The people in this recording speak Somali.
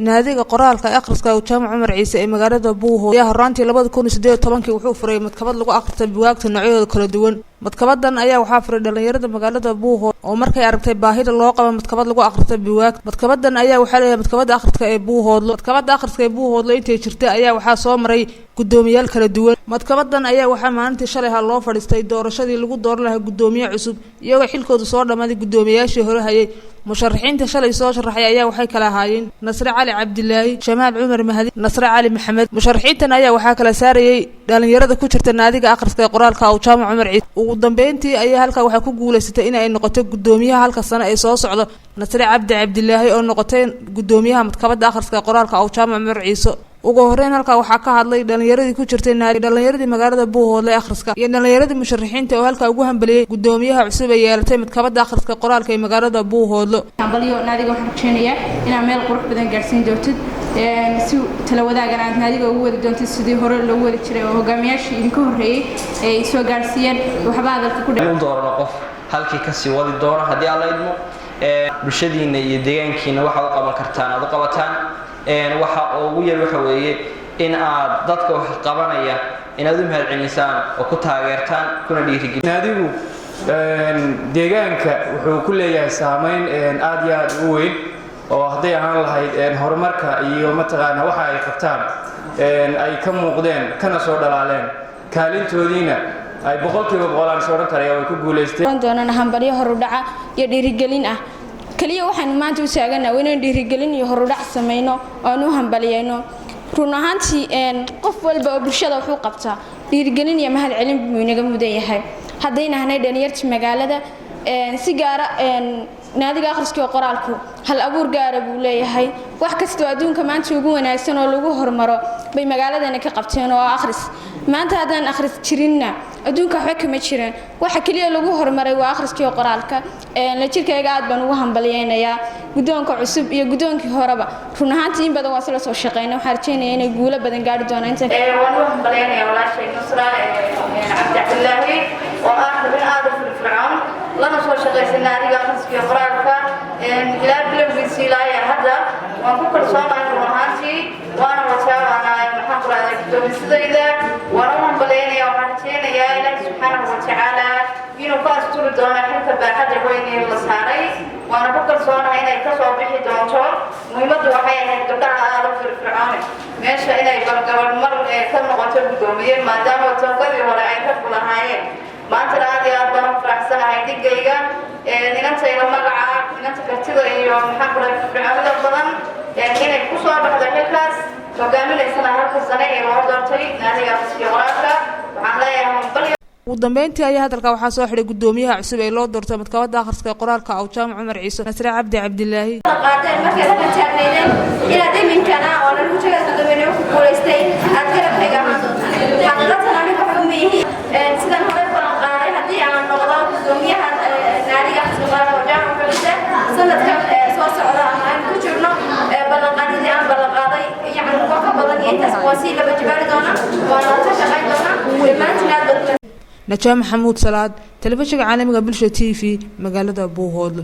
naadiga qoraalka akhriska oo Jaamac Umar Ciise ee magaalada Buuho ayaa horaantii 2018 wuxuu furay madkabad lagu akhristo buugaagta noocyadooda kala duwan. Madkabadan ayaa waxaa furay dhalinyarada magaalada Buuho oo markay aragtay baahida loo qabo madkabad lagu akhristo buugaag. Madkabadan ayaa waxaa leeyahay madkabada akhriska ee Buuhoodlo. Madkabada akhriska ee Buuhoodlo intay jirtay ayaa waxaa soo maray gudoomiyaal kala duwan. Madkabadan ayaa waxaa maalintii shalay loo fadhiistay doorashadii lagu dooran lahaa gudoomiye cusub iyagoo xilkoodu soo dhamaaday gudoomiyaashii hore hayay. musharaxiinta shalay soo sharaxay ayaa waxay kala ahaayeen Nasri Cali Cabdilaahi, Jamaal Cumar Mahdi, Nasri Cali Maxamed. musharaxiintan ayaa waxaa kala saarayay dhalinyarada ku jirta naadiga akhriska ee qoraalka oo Jaamac Umar Ciise. ugu dambeyntii ayaa halka waxa ku guuleysatay in ay noqoto gudoomiyaha halka sano ee soo socdo Nasri Cabdilaahi oo noqotay gudoomiyaha madkabada akhriska ee qoraalka oo Jaamac Umar Ciise. ugu horeyn halka waxaa ka hadlay dhalinyaradii ku jirtay dhalinyaradii magaalada Buuhoodle akhriska iyo dhalinyaradii musharaxiinta oo halka ugu hambaliyay gudoomiyaha cusub ee yeelatay madkabada akhriska qoraalka ee magaalada Buuhoodle. hambaliyo naadiga waxaan rajeynayaa inaan meel qurux badan gaarsiin doonto si tala wadaagan aad naadiga ugu wadi doonto sidii hore loo wadi jiray oo hogaamiyaashii idinka horeeyay ay soo gaarsiiyeen waxba hadalka ku dhaw doorno qof halkii ka sii wadi doona hadii alla idmo bulshadiina iyo deegaankiina waxa u qaban kartaan aad u qabataan waxa ugu yar waxa weeye in aad dadka wax qabanaya inaad u mahadcelisaan oo ku taageertaan kuna dhiirigelin. naadigu deegaanka wuxuu ku leeyahay saameyn aad iyo aad u weyn oo haday ahaan lahayd horumarka iyo mataqaana waxa ay qabtaan ay ka muuqdeen kana soo dhalaaleen kaalintoodiina ay boqolkiiba boqolaan soo rankaraya way ku guuleysteen doonana hambaliyo horudhaca iyo dhiirigelin ah kaliya waxaan maanta u taaganahay inaan dhiirigelin iyo horudhac sameeyno oo nu hambaliyayno run ahaantii qof walba oo bulshada wuxuu qabtaa dhiirigelin iyo mahadcelin buu inaga mudan yahay hadayna hanay dhalinyarta magaalada si gaar ah naadiga akhriska ee qoraalku hal abuur gaar ah buu leeyahay wax kasta oo adduunka maanta ugu wanaagsan oo lagu hormaro bay magaaladana ka qabteen oo akhris maanta hadaan akhris jirinna adduunka waxa kama jiraan waxa kaliya lagu hormaray waa akhriska iyo qoraalka la jirkayga aad baan ugu hambaliyaynayaa gudoonka cusub iyo gudoonkii horeba run ahaantii in badan waa soo shaqeynaa waxaan rajeynayaa inay guulo badan gaari doonaan inta waan u hambaliyaynayaa walaashay Nasra Cabdilaahi oo ah xubin aad u firfircoon lana soo shaqeysay naadiga akhriska iyo qoraalka ilaa bilowgiisii ilaa hadda waan ku kalsoonahay run ahaantii waana wajahanahay maxaan ku raadayay gudoomisadayda waan u hambaliyaynayaa waxaan rajeynayaa Ilaahay subxaanahu wa tacaala inuu ka asturi doono xilka baaxadda weyn ee la saaray waana ku kalsoonahay inay ka soo bixi doonto muhiimaddu waxay ahayd gabdhaha aad u firfircoon meesha inay balgabadh mar ka noqoto gudoomiye maadaama toogadii hore ay ka gulahaayeen maanta aad iyo aad baan u faraxsanahay dhigayga inantayda magaca inanta kartida iyo maxaan ku raadayay firfircoonida badan inay ku soo baxdo xilkaas hogaaminaysana halka sane ee loo doortay naadiga akhriska iyo qoraalka waxaan leeyahay ugu dambeyntii ayaa hadalka waxaa soo xidhay gudoomiyaha cusub ee loo doortay madkabada akhriska ee qoraalka oo Jaamac Umar Ciise Nasri Cabdilaahi qaadeen markay la taagneeyeen inaad iminkana oo lagu joogo gudoomiyaha ku guuleystay aad garabkayga ahaan doontaan xaqatan aniga waxaan leeyahay sidan hore balan qaaday hadii aan noqdo gudoomiyaha naadiga akhriska qoraalka oo Jaamac Umar Ciise sanadkan soo socda aan ku jirno balan qaadidii aan balan qaaday yani wax ka badan intaas wasi laba jibaari doona waana ka shaqayn doona dhammaantiin Najaam Maxamuud Salaad telefishinka caalamiga Bulsho TV magaalada Buuhoodle.